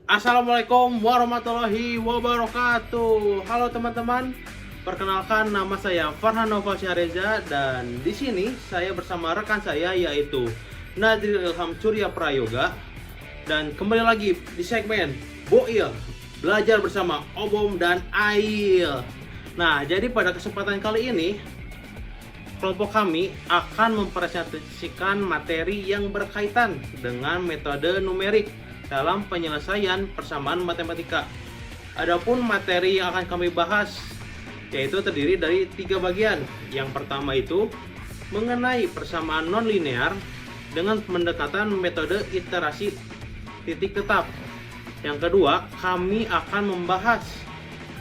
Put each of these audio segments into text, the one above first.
Assalamualaikum warahmatullahi wabarakatuh. Halo teman-teman, perkenalkan nama saya Farhan Nova Syahreza dan di sini saya bersama rekan saya yaitu Nadril Ilham Surya Prayoga dan kembali lagi di segmen Boil belajar bersama Obom dan Ail. Nah, jadi pada kesempatan kali ini kelompok kami akan mempresentasikan materi yang berkaitan dengan metode numerik dalam penyelesaian persamaan matematika. Adapun materi yang akan kami bahas yaitu terdiri dari 3 bagian. Yang pertama itu mengenai persamaan nonlinear dengan pendekatan metode iterasi titik tetap. Yang kedua, kami akan membahas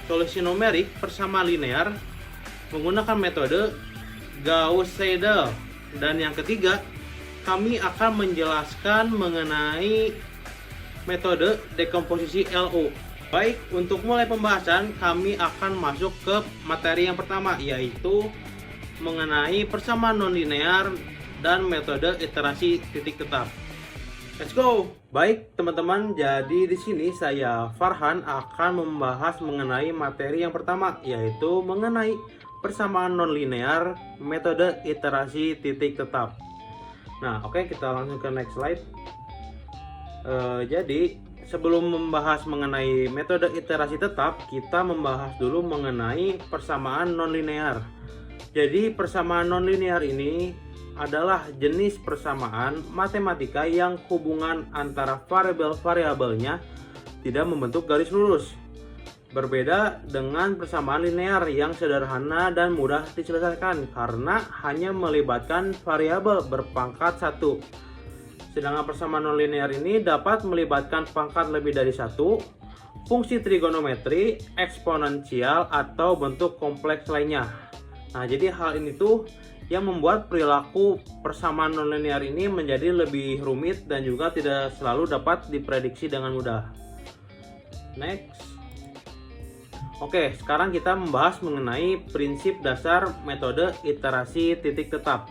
solusi numerik persamaan linear menggunakan metode Gauss-Seidel. Dan yang ketiga, kami akan menjelaskan mengenai metode dekomposisi LU. Baik, untuk mulai pembahasan, kami akan masuk ke materi yang pertama, yaitu mengenai persamaan nonlinear dan metode iterasi titik tetap. Let's go. Baik, teman-teman, jadi di sini saya Farhan akan membahas mengenai materi yang pertama, yaitu mengenai persamaan nonlinear metode iterasi titik tetap. Nah, oke, kita langsung ke next slide. Jadi sebelum membahas mengenai metode iterasi tetap, kita membahas dulu mengenai persamaan nonlinear. Jadi persamaan nonlinear ini adalah jenis persamaan matematika yang hubungan antara variabel-variabelnya tidak membentuk garis lurus. Berbeda dengan persamaan linear yang sederhana dan mudah diselesaikan karena hanya melibatkan variabel berpangkat 1. Sedangkan persamaan nonlinear ini dapat melibatkan pangkat lebih dari 1, fungsi trigonometri, eksponensial, atau bentuk kompleks lainnya. Nah, jadi hal ini tuh yang membuat perilaku persamaan nonlinear ini menjadi lebih rumit dan juga tidak selalu dapat diprediksi dengan mudah. Next. Oke, sekarang kita membahas mengenai prinsip dasar metode iterasi titik tetap.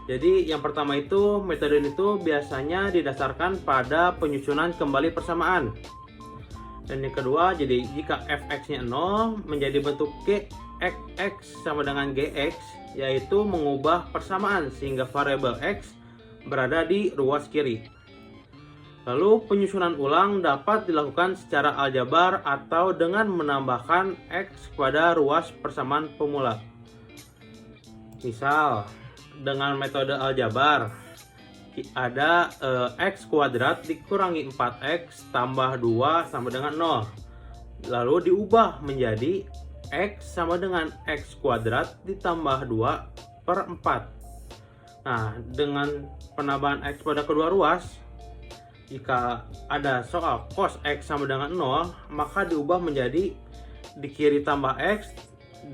Jadi yang pertama itu metode itu biasanya didasarkan pada penyusunan kembali persamaan. Dan yang kedua, jadi jika fx-nya 0 menjadi bentuk gx sama dengan gx, yaitu mengubah persamaan sehingga variabel x berada di ruas kiri. Lalu penyusunan ulang dapat dilakukan secara aljabar atau dengan menambahkan x pada ruas persamaan pemula. Misal, dengan metode aljabar ada x kuadrat dikurangi 4x tambah 2 sama dengan 0. Lalu diubah menjadi x sama dengan x kuadrat ditambah 2 per 4. Nah, dengan penambahan x pada kedua ruas, jika ada soal cos x sama dengan 0, maka diubah menjadi di kiri tambah x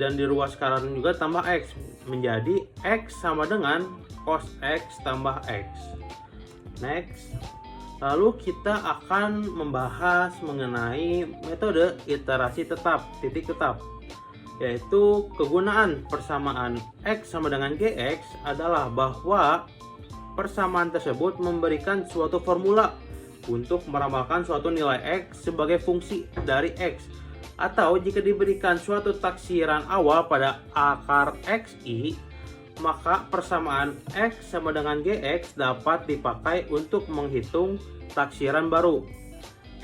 dan di ruas kanan juga tambah x menjadi x sama dengan cos x tambah x. Next. Lalu kita akan membahas mengenai metode iterasi tetap titik tetap, yaitu kegunaan persamaan x sama dengan gx adalah bahwa persamaan tersebut memberikan suatu formula untuk meramalkan suatu nilai x sebagai fungsi dari x. Atau jika diberikan suatu taksiran awal pada akar xi, maka persamaan x sama dengan gx dapat dipakai untuk menghitung taksiran baru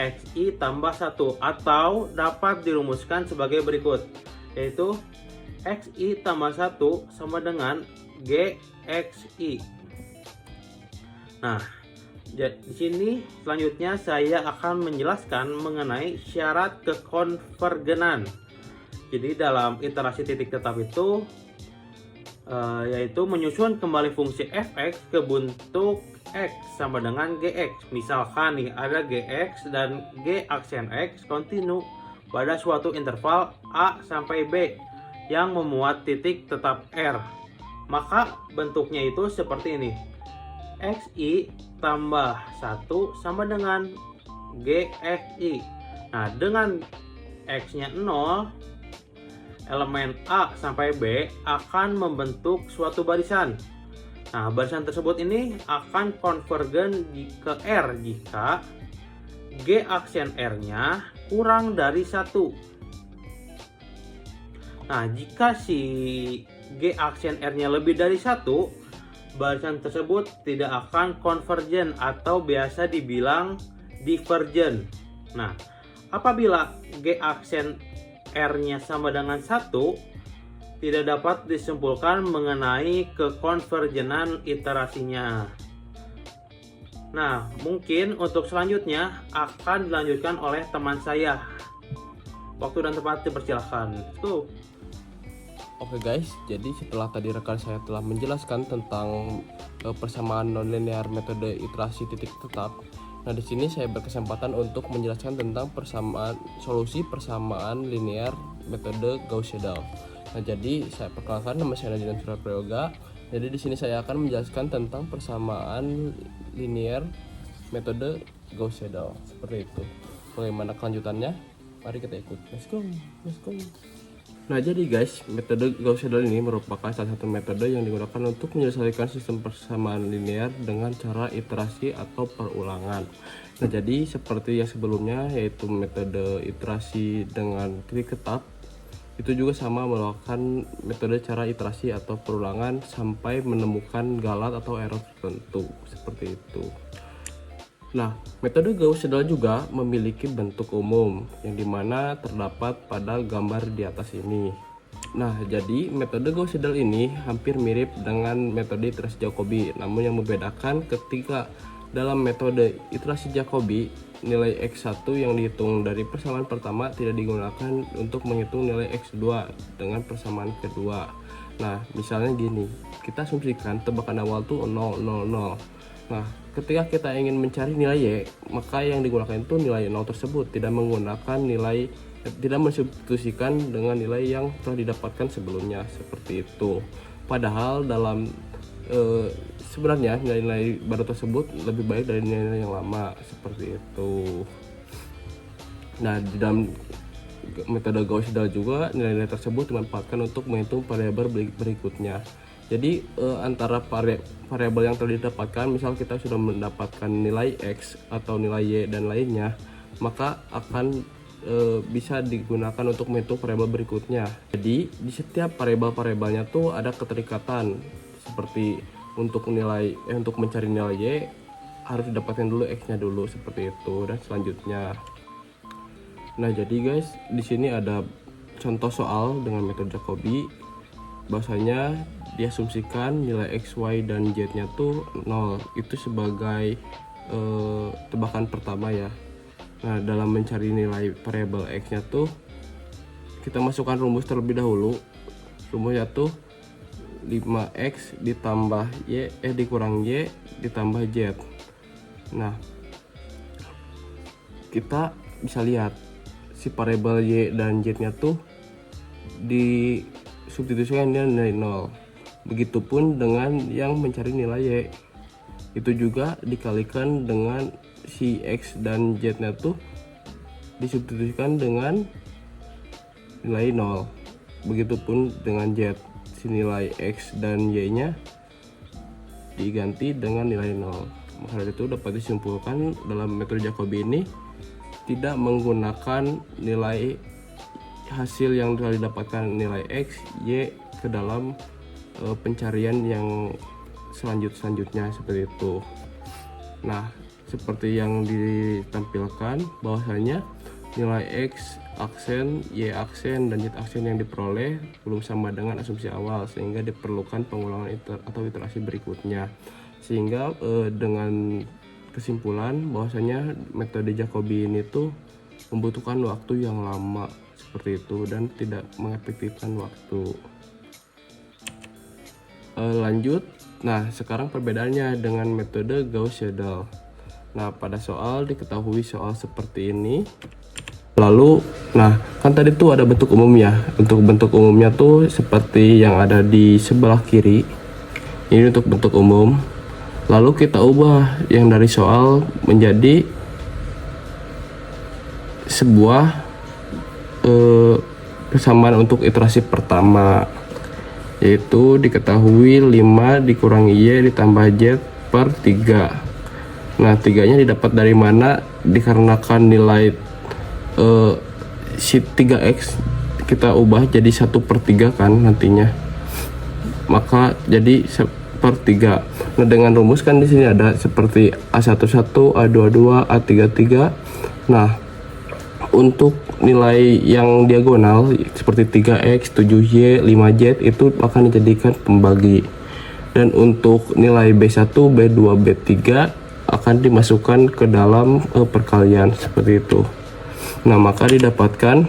xi tambah 1, atau dapat dirumuskan sebagai berikut, yaitu xi tambah 1 sama dengan gxi. Nah, di sini selanjutnya saya akan menjelaskan mengenai syarat kekonvergenan. Jadi dalam iterasi titik tetap itu yaitu menyusun kembali fungsi fx ke bentuk x sama dengan gx. Misalkan nih ada gx dan g aksen x kontinu pada suatu interval a sampai b yang memuat titik tetap r. Maka bentuknya itu seperti ini. xi tambah 1 sama dengan gxi. Nah, dengan x-nya 0, elemen A sampai B akan membentuk suatu barisan. Nah, barisan tersebut ini akan konvergen ke R jika G aksen R-nya kurang dari 1. Nah, jika si G aksen R-nya lebih dari 1, barisan tersebut tidak akan konvergen atau biasa dibilang divergen. Nah, apabila G aksen R-nya sama dengan 1, tidak dapat disimpulkan mengenai kekonvergenan iterasinya. Nah, mungkin untuk selanjutnya akan dilanjutkan oleh teman saya. Waktu dan tempat dipersilahkan. Tuh. Oke guys, jadi setelah tadi rekan saya telah menjelaskan tentang persamaan nonlinear metode iterasi titik tetap. Nah, di sini saya berkesempatan untuk menjelaskan tentang solusi persamaan linear metode Gauss-Seidel. Nah, jadi saya perkenalkan, nama saya Najib Prayoga. Jadi di sini saya akan menjelaskan tentang persamaan linear metode Gauss-Seidel. Seperti itu. Bagaimana kelanjutannya? Mari kita ikut. Let's go. Nah, jadi guys, metode Gauss-Seidel ini merupakan salah satu metode yang digunakan untuk menyelesaikan sistem persamaan linear dengan cara iterasi atau perulangan. Nah, jadi seperti yang sebelumnya, yaitu metode iterasi dengan titik tetap, itu juga sama melakukan metode cara iterasi atau perulangan sampai menemukan galat atau error tertentu, seperti itu. Nah, metode Gauss-Seidel juga memiliki bentuk umum yang dimana terdapat pada gambar di atas ini. Nah, jadi metode Gauss-Seidel ini hampir mirip dengan metode iterasi Jacobi, namun yang membedakan ketika dalam metode iterasi Jacobi, nilai X1 yang dihitung dari persamaan pertama tidak digunakan untuk menghitung nilai X2 dengan persamaan kedua. Nah, misalnya gini, kita asumsikan tebakan awal tuh 0, 0, 0. Nah, ketika kita ingin mencari nilai Y, maka yang digunakan itu nilai 0 tersebut, tidak mensubstitusikan dengan nilai yang telah didapatkan sebelumnya, seperti itu. Padahal dalam sebenarnya nilai-nilai baru tersebut lebih baik dari nilai yang lama, seperti itu. Nah, di dalam metode Gauss-Seidel juga nilai-nilai tersebut dimanfaatkan untuk menghitung variabel berikutnya. Jadi antara variabel yang telah didapatkan, misal kita sudah mendapatkan nilai X atau nilai Y dan lainnya, maka akan bisa digunakan untuk menghitung variabel berikutnya. Jadi di setiap variabelnya tuh ada keterikatan, seperti untuk mencari nilai Y harus didapatkan dulu X-nya dulu, seperti itu, dan selanjutnya. Nah, jadi guys, di sini ada contoh soal dengan metode Jacobi. Bahwasanya diasumsikan nilai X, Y, dan Z-nya tuh 0. Itu sebagai tebakan pertama ya. Nah, dalam mencari nilai variabel X-nya tuh kita masukkan rumus terlebih dahulu. Rumusnya tuh 5X ditambah Y dikurang Y ditambah Z. Nah, kita bisa lihat si variabel Y dan Z-nya tuh disubstitusikan dengan nilai 0. Begitupun dengan yang mencari nilai Y, itu juga dikalikan dengan si X dan Z-nya tuh disubstitusikan dengan nilai 0. Begitupun dengan Z, si nilai X dan Y-nya diganti dengan nilai 0. Maka dari itu dapat disimpulkan dalam metode Jacobi ini tidak menggunakan nilai hasil yang telah didapatkan nilai X, Y ke dalam pencarian yang selanjutnya, seperti itu. Nah, seperti yang ditampilkan bahwasanya nilai X aksen, Y aksen, dan Z aksen yang diperoleh belum sama dengan asumsi awal, sehingga diperlukan pengulangan atau iterasi berikutnya. Sehingga dengan kesimpulan bahwasanya metode Jacobi ini tuh membutuhkan waktu yang lama, seperti itu, dan tidak mengefektifkan waktu. Lanjut, nah sekarang perbedaannya dengan metode Gauss-Seidel. Nah, pada soal diketahui soal seperti ini. Lalu, nah kan tadi tuh ada bentuk umum ya. Untuk bentuk umumnya tuh seperti yang ada di sebelah kiri. Ini untuk bentuk umum. Lalu kita ubah yang dari soal menjadi sebuah persamaan untuk iterasi pertama, yaitu diketahui 5 dikurangi Y ditambah Z per 3. Nah, 3-nya didapat dari mana? Dikarenakan nilai si 3x kita ubah jadi 1/3 kan nantinya. Maka jadi 1/3. Nah, dengan rumus kan di sini ada seperti A11, A22, A33. Nah, untuk nilai yang diagonal seperti 3x, 7y, 5z itu akan dijadikan pembagi. Dan untuk nilai B1, B2, B3 akan dimasukkan ke dalam perkalian seperti itu. Nah, maka didapatkan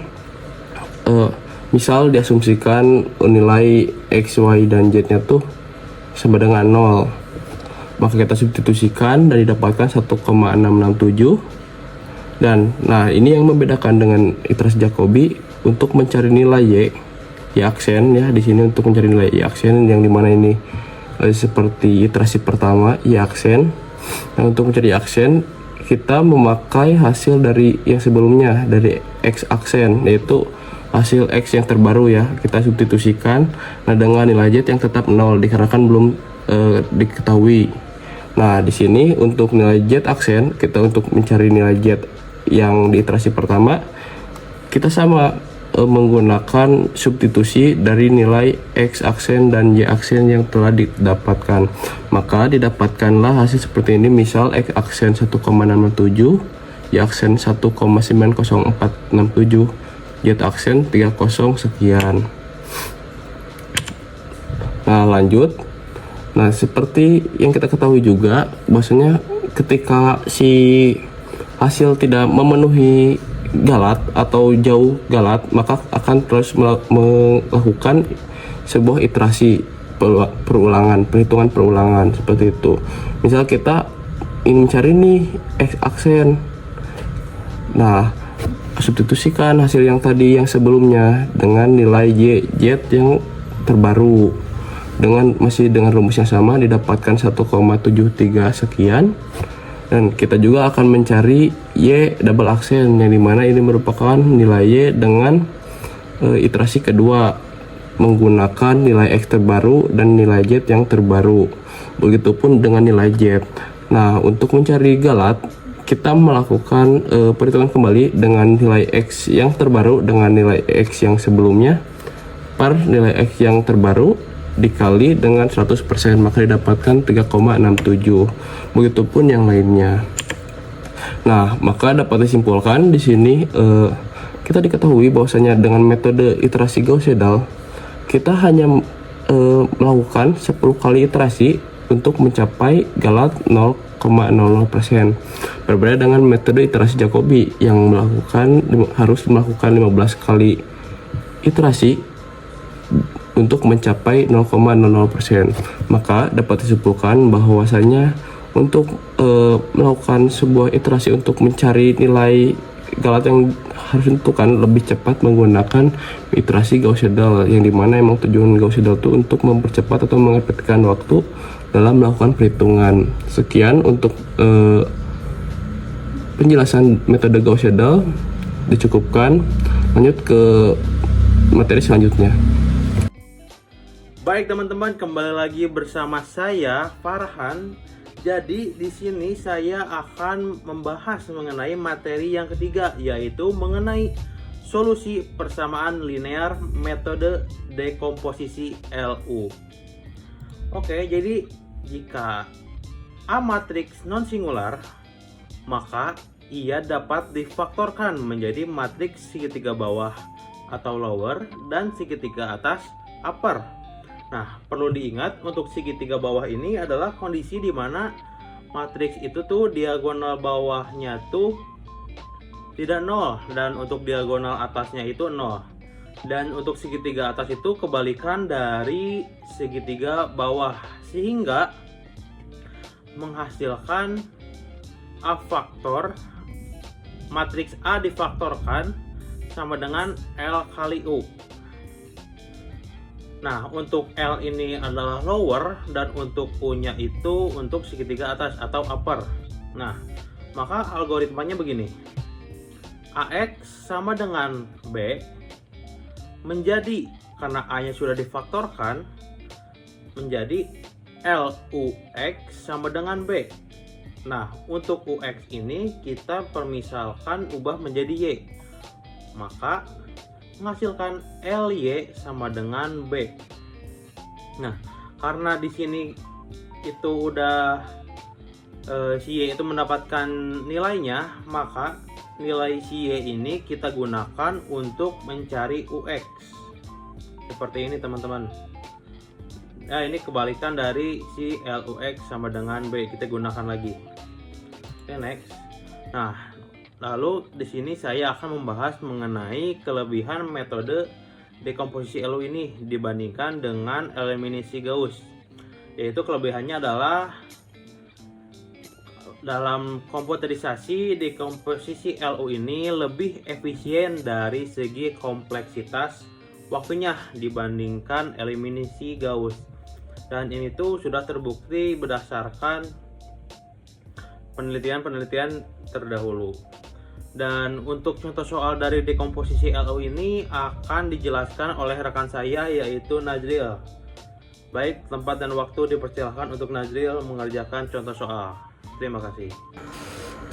misal diasumsikan nilai x, y, dan z nya tuh sama dengan 0. Maka kita substitusikan dan didapatkan 1,667. Dan nah, ini yang membedakan dengan iterasi Jacobi untuk mencari nilai y aksen ya. Di sini untuk mencari nilai y aksen yang dimana ini seperti iterasi pertama y aksen. Nah, untuk mencari aksen kita memakai hasil dari yang sebelumnya, dari x aksen, yaitu hasil x yang terbaru ya, kita substitusikan. Nah, dengan nilai z yang tetap 0 dikarenakan belum diketahui. Nah, di sini untuk nilai z aksen, kita untuk mencari nilai z yang di iterasi pertama, kita sama menggunakan substitusi dari nilai x aksen dan y aksen yang telah didapatkan. Maka didapatkanlah hasil seperti ini. Misal x aksen 1,667, y aksen 1,90467, z aksen 30 sekian. Nah, lanjut. Nah, seperti yang kita ketahui juga bahwasanya ketika si hasil tidak memenuhi galat atau jauh galat, maka akan terus melakukan sebuah iterasi perulangan, perhitungan perulangan seperti itu. Misal kita ingin mencari nih x aksen. Nah, substitusikan hasil yang tadi yang sebelumnya dengan nilai y, z yang terbaru. Masih dengan rumus yang sama didapatkan 1,73 sekian. Dan kita juga akan mencari y double aksen yang dimana ini merupakan nilai y dengan iterasi kedua menggunakan nilai x terbaru dan nilai z yang terbaru. Begitupun dengan nilai z. Nah, untuk mencari galat kita melakukan perhitungan kembali dengan nilai x yang terbaru dengan nilai x yang sebelumnya per nilai x yang terbaru dikali dengan 100%, maka didapatkan 3,67. Begitupun yang lainnya. Nah, maka dapat disimpulkan di sini kita diketahui bahwasanya dengan metode iterasi Gauss-Seidel kita hanya melakukan 10 kali iterasi untuk mencapai galat 0,00%. Berbeda dengan metode iterasi Jacobi yang harus melakukan 15 kali iterasi untuk mencapai 0,00%. Maka dapat disimpulkan bahwasanya untuk melakukan sebuah iterasi untuk mencari nilai galat yang harus ditentukan lebih cepat menggunakan iterasi Gauss-Seidel, yang dimana emang tujuan Gauss-Seidel itu untuk mempercepat atau mengefektifkan waktu dalam melakukan perhitungan. Sekian untuk penjelasan metode Gauss-Seidel dicukupkan. Lanjut ke materi selanjutnya. Baik teman-teman, kembali lagi bersama saya Farhan. Jadi di sini saya akan membahas mengenai materi yang ketiga, yaitu mengenai solusi persamaan linear metode dekomposisi LU. Oke, jadi jika A matriks non singular, maka ia dapat difaktorkan menjadi matriks segitiga bawah atau lower dan segitiga atas upper. Nah, perlu diingat untuk segitiga bawah ini adalah kondisi di mana matriks itu tuh diagonal bawahnya tuh tidak 0 dan untuk diagonal atasnya itu 0. Dan untuk segitiga atas itu kebalikan dari segitiga bawah, sehingga menghasilkan A faktor, matriks A difaktorkan sama dengan L kali U. Nah, untuk L ini adalah lower dan untuk U-nya itu untuk segitiga atas atau upper. Nah, maka algoritmanya begini. AX sama dengan B menjadi, karena A-nya sudah difaktorkan, menjadi LUX sama dengan B. Nah, untuk UX ini kita permisalkan ubah menjadi Y. Maka menghasilkan LY sama dengan B. Nah, karena di sini itu udah si Y itu mendapatkan nilainya, maka nilai si Y ini kita gunakan untuk mencari UX. Seperti ini teman-teman. Nah, ini kebalikan dari si LUX sama dengan B, kita gunakan lagi. Oke, next. Nah, lalu di sini saya akan membahas mengenai kelebihan metode dekomposisi LU ini dibandingkan dengan eliminasi Gauss. Yaitu kelebihannya adalah dalam komputerisasi dekomposisi LU ini lebih efisien dari segi kompleksitas waktunya dibandingkan eliminasi Gauss. Dan ini tuh sudah terbukti berdasarkan penelitian-penelitian terdahulu. Dan untuk contoh soal dari dekomposisi LU ini akan dijelaskan oleh rekan saya, yaitu Najril. Baik, tempat dan waktu dipersilakan untuk Najril mengerjakan contoh soal. Terima kasih.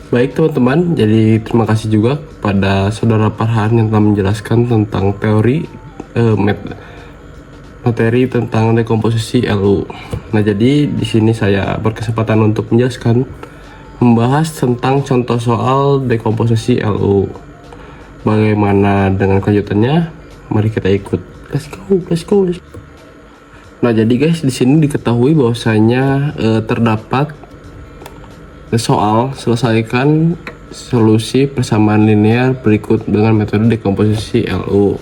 Baik teman-teman, jadi terima kasih juga pada saudara Farhan yang telah menjelaskan tentang teori materi tentang dekomposisi LU. Nah, jadi di sini saya berkesempatan untuk menjelaskan membahas tentang contoh soal dekomposisi LU. Bagaimana dengan kelanjutannya? Mari kita ikut. Let's go. Nah, jadi guys, di sini diketahui bahwasanya terdapat soal selesaikan solusi persamaan linear berikut dengan metode dekomposisi LU.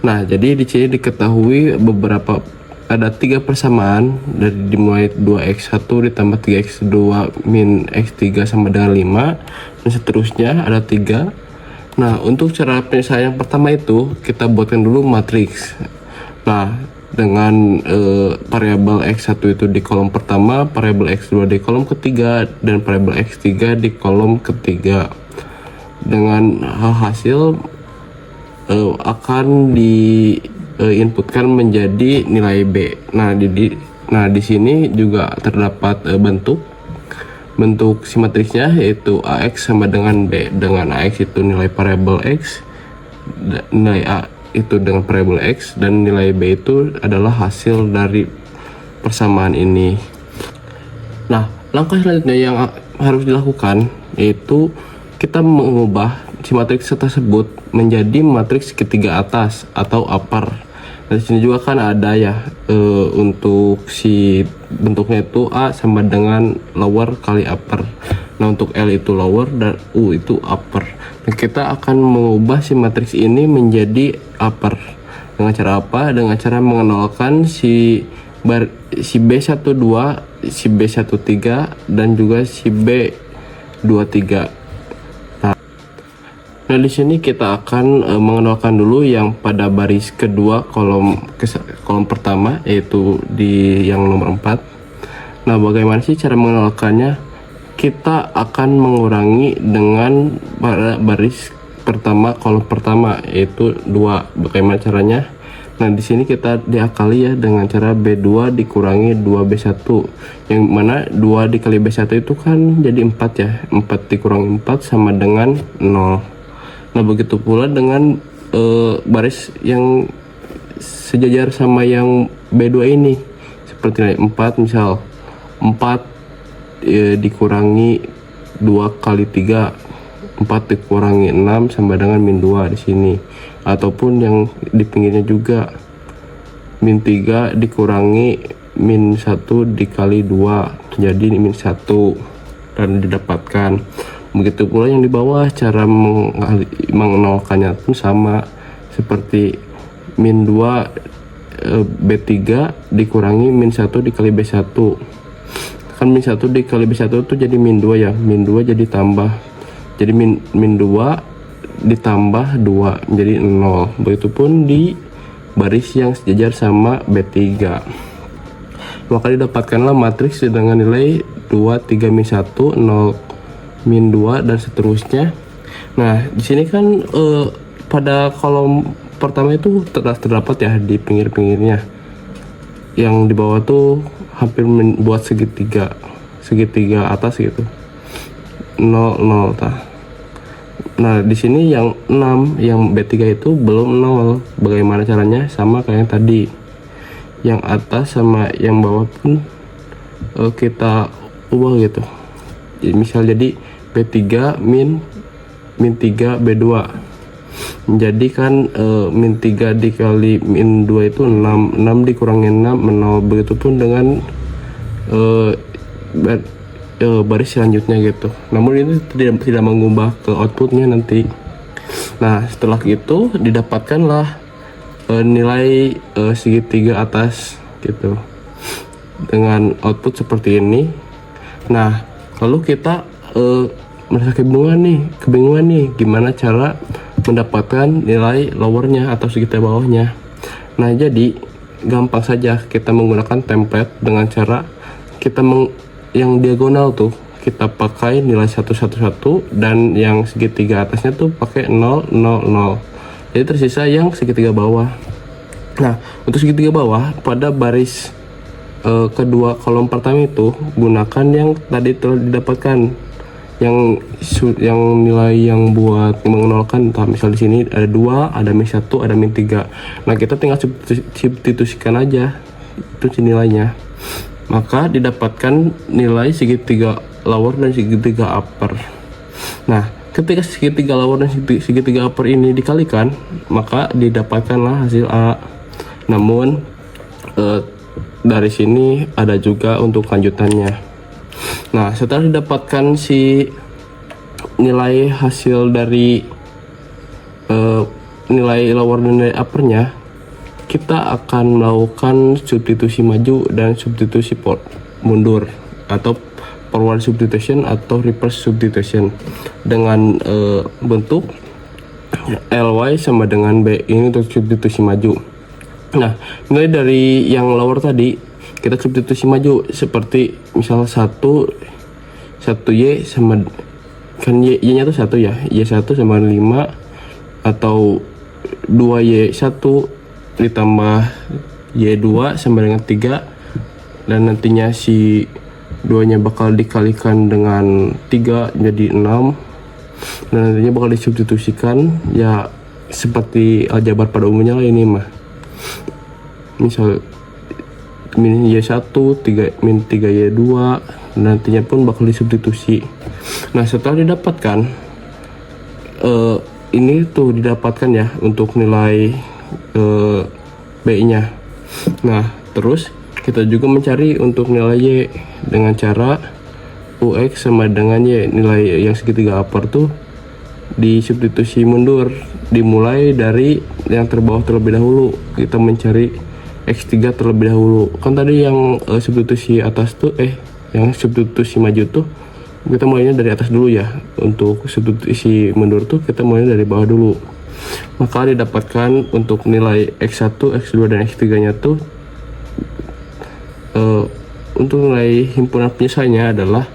Nah, jadi di sini diketahui ada 3 persamaan dari dimulai 2x1 ditambah 3x2 min x3 sama dengan 5 dan seterusnya ada 3. Nah, untuk cara penyelesaian yang pertama itu kita buatkan dulu matriks. Nah, dengan variabel x1 itu di kolom pertama, variabel x2 di kolom ketiga, dan variabel x3 di kolom ketiga. Dengan hasil akan diinputkan menjadi nilai B. Nah, di sini juga terdapat bentuk simetrisnya, yaitu AX sama dengan B, dengan AX itu nilai variabel X, nilai A itu dengan variabel X, dan nilai B itu adalah hasil dari persamaan ini. Nah, langkah selanjutnya yang harus dilakukan yaitu kita mengubah si matriks tersebut menjadi matriks ketiga atas atau upper. Nah, di sini juga kan ada ya untuk si bentuknya itu A sama dengan lower kali upper. Nah, untuk L itu lower dan U itu upper. Nah, kita akan mengubah si matriks ini menjadi upper. Dengan cara apa? Dengan cara mengenalkan si B12, si B13 dan juga si B23. Nah, di sini kita akan mengenalkan dulu yang pada baris kedua kolom pertama, yaitu di yang nomor 4. Nah, bagaimana sih cara mengenalkannya? Kita akan mengurangi dengan pada baris pertama kolom pertama, yaitu 2. Bagaimana caranya? Nah, di sini kita diakali ya dengan cara B2 dikurangi 2B1, yang mana 2 dikali B1 itu kan jadi 4 ya. 4 dikurangi 4 sama dengan 0. Nah, begitu pula dengan baris yang sejajar sama yang B2 ini, seperti nilai 4, misal 4 dikurangi 2 kali 3, 4 dikurangi 6 sama dengan min 2 di sini. Ataupun yang di pinggirnya juga min 3 dikurangi min 1 dikali 2 jadi min 1 dan didapatkan. Begitu pula yang di bawah, cara mengenalkannya pun sama, seperti min 2 B3 dikurangi min 1 dikali B1. Kan min 1 dikali B1 itu jadi min 2 ya, min 2 jadi tambah, jadi min 2 ditambah 2 menjadi 0. Begitupun di baris yang sejajar sama B3. Maka didapatkanlah matriks dengan nilai 2, 3, min 1, 0, min 2 dan seterusnya. Nah, di sini kan pada kolom pertama itu terdapat ya di pinggir-pinggirnya. Yang di bawah tuh hampir membuat segitiga. segitiga atas gitu. 0 0 tah. Nah, di sini yang 6 yang B3 itu belum 0. Bagaimana caranya? Sama kayak yang tadi. Yang atas sama yang bawah pun kita ubah gitu. Misal jadi B3 min 3 B2. Jadi kan min 3 dikali min 2 itu 6. 6 dikurangi 6 0. Begitupun dengan baris selanjutnya gitu. Namun ini tidak mengubah ke outputnya nanti. Nah, setelah itu didapatkanlah nilai segitiga atas gitu dengan output seperti ini. Nah, lalu kita merasa kebingungan nih gimana cara mendapatkan nilai lowernya atau segitiga bawahnya. Nah, jadi gampang saja kita menggunakan template dengan cara kita yang diagonal tuh kita pakai nilai 111 dan yang segitiga atasnya tuh pakai 0 0 0. Jadi tersisa yang segitiga bawah. Nah, untuk segitiga bawah pada baris kedua kolom pertama itu gunakan yang tadi telah didapatkan yang nilai yang buat mengenalkan. Misal di sini ada 2, ada min 1, ada min 3. Nah, kita tinggal substitusikan aja itu nilainya. Maka didapatkan nilai segitiga lower dan segitiga upper. Nah, ketika segitiga lower dan segitiga upper ini dikalikan, maka didapatkanlah hasil A. Namun dari sini ada juga untuk lanjutannya. Nah, setelah didapatkan si nilai hasil dari nilai lower dan nilai uppernya, kita akan melakukan substitusi maju dan substitusi mundur atau forward substitution atau reverse substitution dengan bentuk ly sama dengan b. Ini untuk substitusi maju. Nah, nilai dari yang lower tadi kita substitusi maju seperti misal 1 y sama kan y-nya tuh 1 ya, y1 sama 5 atau 2y1 ditambah y2 sama dengan 3, dan nantinya si 2 nya bakal dikalikan dengan 3 jadi 6, dan nantinya bakal disubstitusikan ya seperti aljabar pada umumnya lah ini mah. Misal min y1 min 3y2, nantinya pun bakal disubstitusi. Nah, setelah didapatkan ini tuh didapatkan ya untuk nilai B-nya. Nah, terus kita juga mencari untuk nilai Y dengan cara UX sama dengan Y. Nilai yang segitiga upper tuh disubstitusi mundur, dimulai dari yang terbawah terlebih dahulu. Kita mencari X3 terlebih dahulu. Kan tadi yang substitusi atas tuh yang substitusi maju tuh kita mulainya dari atas dulu ya. Untuk substitusi mundur tuh kita mulainya dari bawah dulu. Maka didapatkan untuk nilai X1, X2 dan X3 nya tuh untuk nilai himpunan penyelesaiannya adalah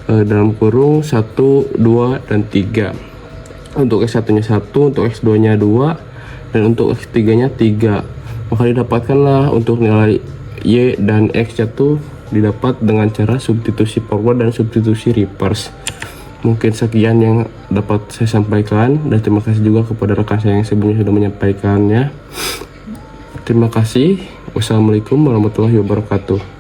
dalam kurung 1, 2, dan 3. Untuk X1 nya 1, untuk X2 nya 2, dan untuk X3 nya 3. Maka didapatkanlah untuk nilai Y dan X nya tuh didapat dengan cara substitusi forward dan substitusi reverse. Mungkin sekian yang dapat saya sampaikan, dan terima kasih juga kepada rekan saya yang sebelumnya sudah menyampaikannya. Terima kasih. Wassalamualaikum warahmatullahi wabarakatuh.